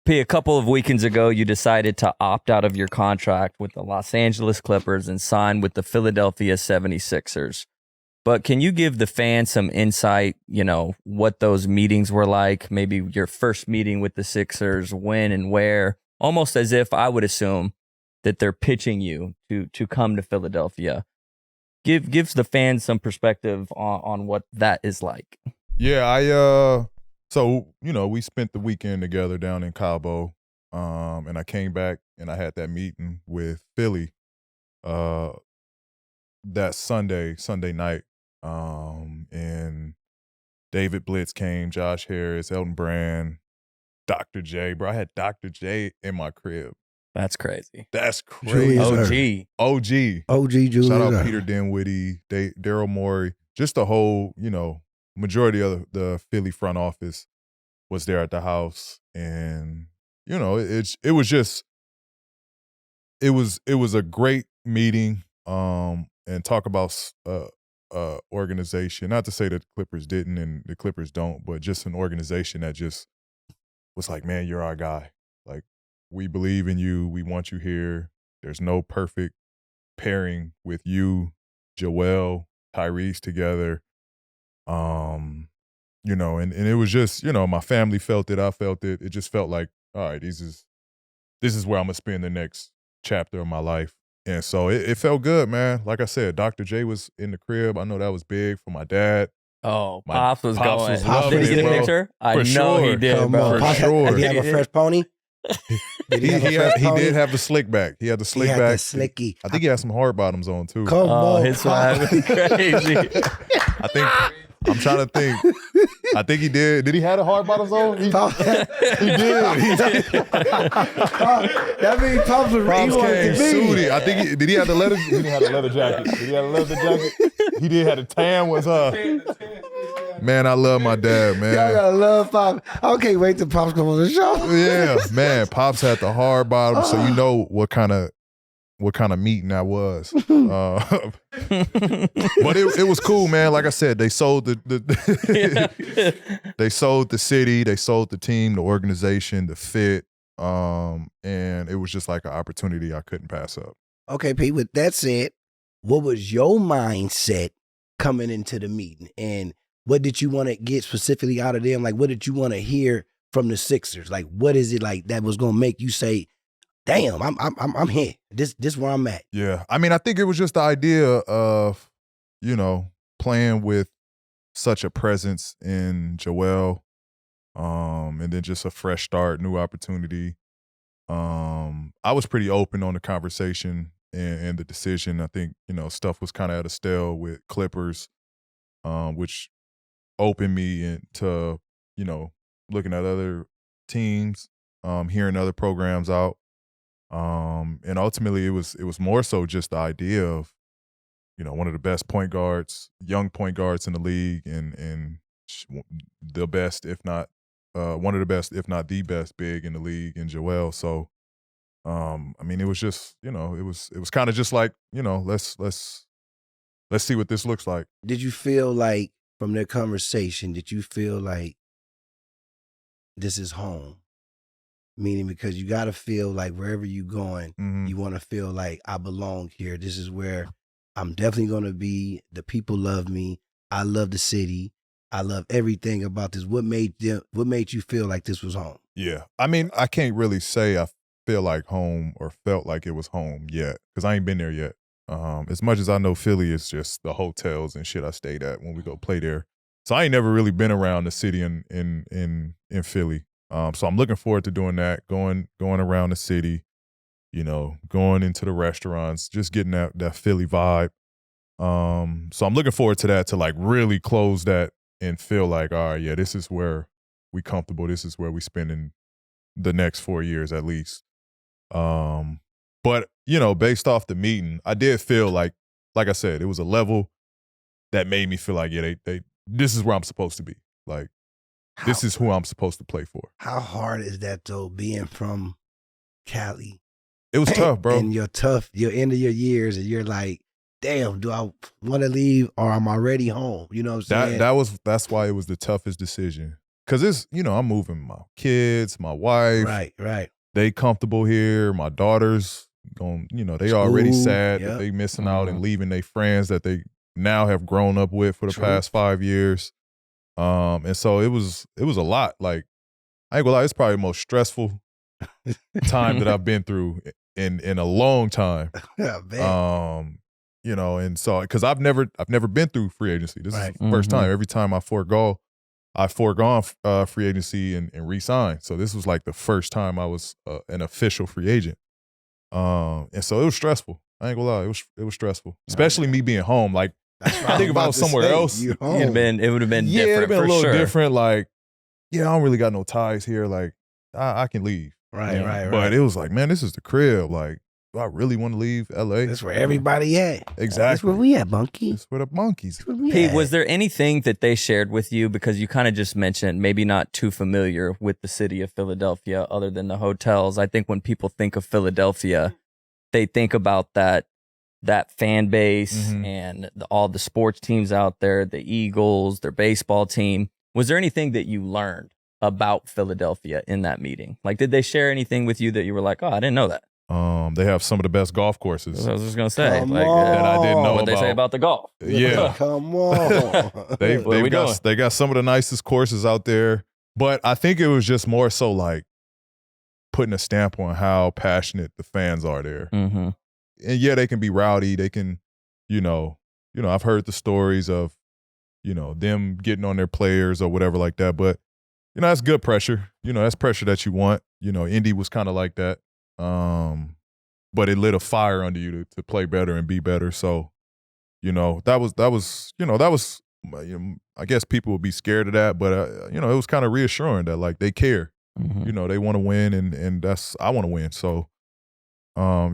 P, a couple of weekends ago, you decided to opt out of your contract with the Los Angeles Clippers and sign with the Philadelphia 76ers. But can you give the fans some insight, what those meetings were like? Maybe your first meeting with the Sixers, when and where? Almost as if I would assume that they're pitching you to come to Philadelphia. Gives the fans some perspective on what that is like. Yeah, so we spent the weekend together down in Cabo, and I came back and I had that meeting with Philly that Sunday night, and David Blitz came, Josh Harris, Elton Brand, Dr. J. Bro, I had Dr. J in my crib. That's crazy. That's crazy. OG. Julius. Shout out Peter Dinwiddie, Daryl Morey, just the whole, majority of the Philly front office was there at the house, and it was a great meeting, and talk about organization. Not to say that the Clippers didn't and the Clippers don't, but just an organization that just was like, man, you're our guy. Like, we believe in you. We want you here. There's no perfect pairing with you, Joel, Tyrese together. And it was just, my family felt it. I felt it. It just felt like, all right, this is where I'm going to spend the next chapter of my life. And so it felt good, man. Like I said, Dr. J was in the crib. I know that was big for my dad. Oh, Pops was Pops going. was Did he get a picture? I know sure. he did, bro. For sure. Did he have a fresh pony? He did have the slick back. He had the slick back. The slicky. I think he had some hard bottoms on too. Come on. His swag was crazy. I'm trying to think. I think he did. Did he have the hard bottoms on? He did. That means Pops was Pops came suited. suited. I think did he have the leather? He didn't have the leather jacket. Did he have a leather jacket? He did have the tan ones, huh? Man, I love my dad, man. Y'all gotta love Pops. I can't wait till Pops come on the show. Yeah, man. Pops had the hard bottom, so you know what kind of meeting that was. But it was cool, man. Like I said, they sold they sold the city, they sold the team, the organization, the fit, and it was just like an opportunity I couldn't pass up. Okay, Pete, with that said, what was your mindset coming into the meeting? And what did you want to get specifically out of them? Like, what did you want to hear from the Sixers? Like, what is it like that was going to make you say, damn, I'm here. This where I'm at. Yeah. I mean, I think it was just the idea of, playing with such a presence in Joel, and then just a fresh start, new opportunity. I was pretty open on the conversation and the decision. I think, stuff was kind of at a stale with Clippers, which opened me into, looking at other teams, hearing other programs out. And ultimately it was more so just the idea of, one of the best point guards, young point guards in the league, and the best, if not one of the best, if not the best big in the league in Joel. So, I mean, it was just, it was kind of just like, let's see what this looks like. Did you feel like from their conversation, did you feel like this is home? Meaning because you got to feel like wherever you're going, you want to feel like I belong here. This is where I'm definitely going to be. The people love me. I love the city. I love everything about this. What made you feel like this was home? Yeah. I mean, I can't really say I feel like home or felt like it was home yet because I ain't been there yet. As much as I know Philly is just the hotels and shit I stayed at when we go play there. So I ain't never really been around the city in Philly. So I'm looking forward to doing that, going around the city, going into the restaurants, just getting that Philly vibe. So I'm looking forward to that, to like really close that and feel like, all right, yeah, this is where we comfortable. This is where we spending the next 4 years at least. But, based off the meeting, I did feel like I said, it was a level that made me feel like, yeah, this is where I'm supposed to be. Like, this is who I'm supposed to play for. How hard is that though, being from Cali? It was tough, bro. And you're end of your years and you're like, damn, do I want to leave or I'm already home? You know what I'm saying? That's why it was the toughest decision. because it's, I'm moving my kids, my wife. Right. They comfortable here. My daughters going, they already sad that they missing out and leaving their friends that they now have grown up with for the past 5 years. And so it was a lot. Like, I ain't gonna lie, it's probably the most stressful time that I've been through in a long time. And so because I've never been through free agency. This is the first time. Every time I've foregone free agency and re-signed. So this was like the first time I was an official free agent. And so it was stressful. I ain't gonna lie, it was stressful, especially me being home. Like, I think if I was somewhere else, it would have been different. Yeah, it'd been for a little sure. different. Like, I don't really got no ties here. Like, I can leave. Right. But it was like, man, this is the crib. Like, do I really want to leave LA? That's where everybody at. Exactly. That's where we at, Bunky. That's where the monkeys. Pete, was there anything that they shared with you, because you kind of just mentioned maybe not too familiar with the city of Philadelphia other than the hotels? I think when people think of Philadelphia, they think about that fan base and all the sports teams out there, the Eagles, their baseball team. Was there anything that you learned about Philadelphia in that meeting? Like, did they share anything with you that you were like, oh, I didn't know that? They have some of the best golf courses. I was just gonna say, Come like, on. that I didn't know what about. they say about the golf. Yeah. Come on. They got some of the nicest courses out there. But I think it was just more so like putting a stamp on how passionate the fans are there. Mm-hmm. And yeah, they can be rowdy. They can, I've heard the stories of, them getting on their players or whatever like that. But, that's good pressure. That's pressure that you want. Indy was kind of like that. But it lit a fire under you to play better and be better. So, that was, I guess people would be scared of that, but it was kind of reassuring that like they care. Mm-hmm. They want to win, and I want to win. So, I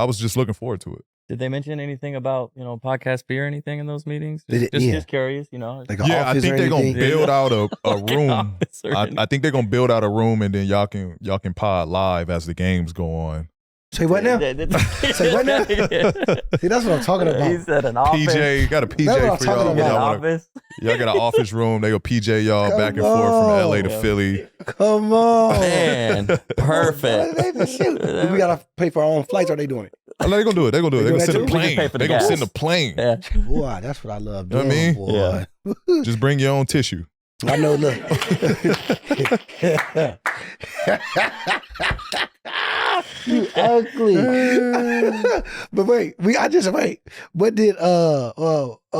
was just looking forward to it. Did they mention anything about, podcast beer or anything in those meetings? Just Curious, Like an I office think or they're gonna anything? build out a Like an room. office or I think they're gonna build out a room, and then y'all can pod live as the games go on. Say what now? Say what now? See, that's what I'm talking He about. said an office. PJ got a That's what PJ I'm for talking y'all. about. Office. Y'all got an office room. They go PJ y'all Come back and forth from LA on. to Philly. Come on. Man, perfect. Shoot. We got to pay for our own flights, or are they doing it? Oh, no, they're gonna do it. They're gonna do it. They're doing gonna that send a too? We just plane. pay for the They're gonna gas. send a plane. Yeah. Boy, that's what I love You know doing, what I mean? boy. Just bring your own tissue. I know, look. You ugly. But wait, what did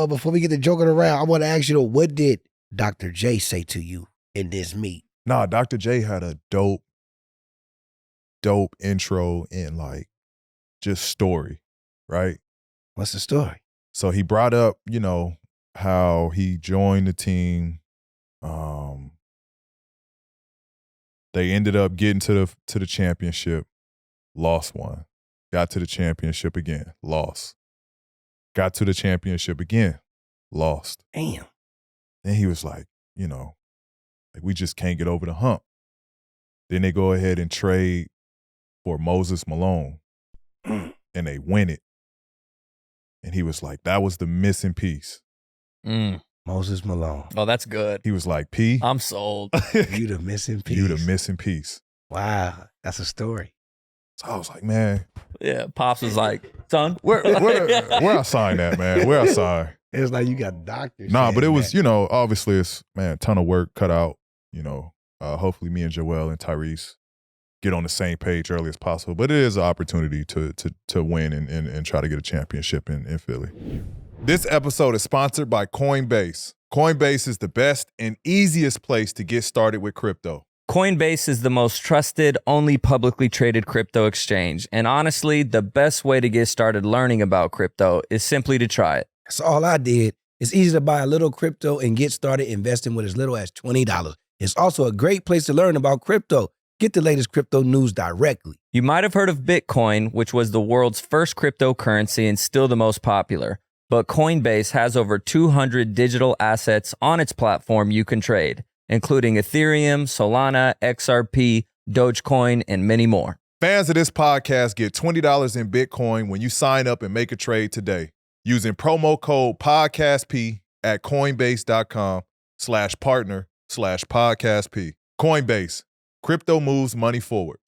before we get to joking around, I want to ask you though, what did Dr. J say to you in this meet? Nah, Dr. J had a dope intro and like just story, right? What's the story? So he brought up, how he joined the team. They ended up getting to the championship, lost one. Got to the championship again, lost. Got to the championship again, lost. Damn. Then he was like, like we just can't get over the hump. Then they go ahead and trade for Moses Malone, and they win it. And he was like, that was the missing piece. Moses Malone. Oh, that's good. He was like, P, I'm sold. You the missing piece. you the missing piece. Wow, that's a story. So I was like, man, Yeah, Pops was like, son. where I sign that, man? Where I sign? It was like you got doctors. Nah, but it saying was, that. obviously it's, man, ton of work cut out. Hopefully me and Joel and Tyrese get on the same page early as possible. But it is an opportunity to win and try to get a championship in Philly. This episode is sponsored by Coinbase. Coinbase is the best and easiest place to get started with crypto. Coinbase is the most trusted, only publicly traded crypto exchange. And honestly, the best way to get started learning about crypto is simply to try it. That's all I did. It's easy to buy a little crypto and get started investing with as little as $20. It's also a great place to learn about crypto. Get the latest crypto news directly. You might have heard of Bitcoin, which was the world's first cryptocurrency and still the most popular. But Coinbase has over 200 digital assets on its platform you can trade, including Ethereum, Solana, XRP, Dogecoin, and many more. Fans of this podcast get $20 in Bitcoin when you sign up and make a trade today using promo code PODCASTP at coinbase.com/partner/. coinbase.com/podcastp. Coinbase. Crypto moves money forward.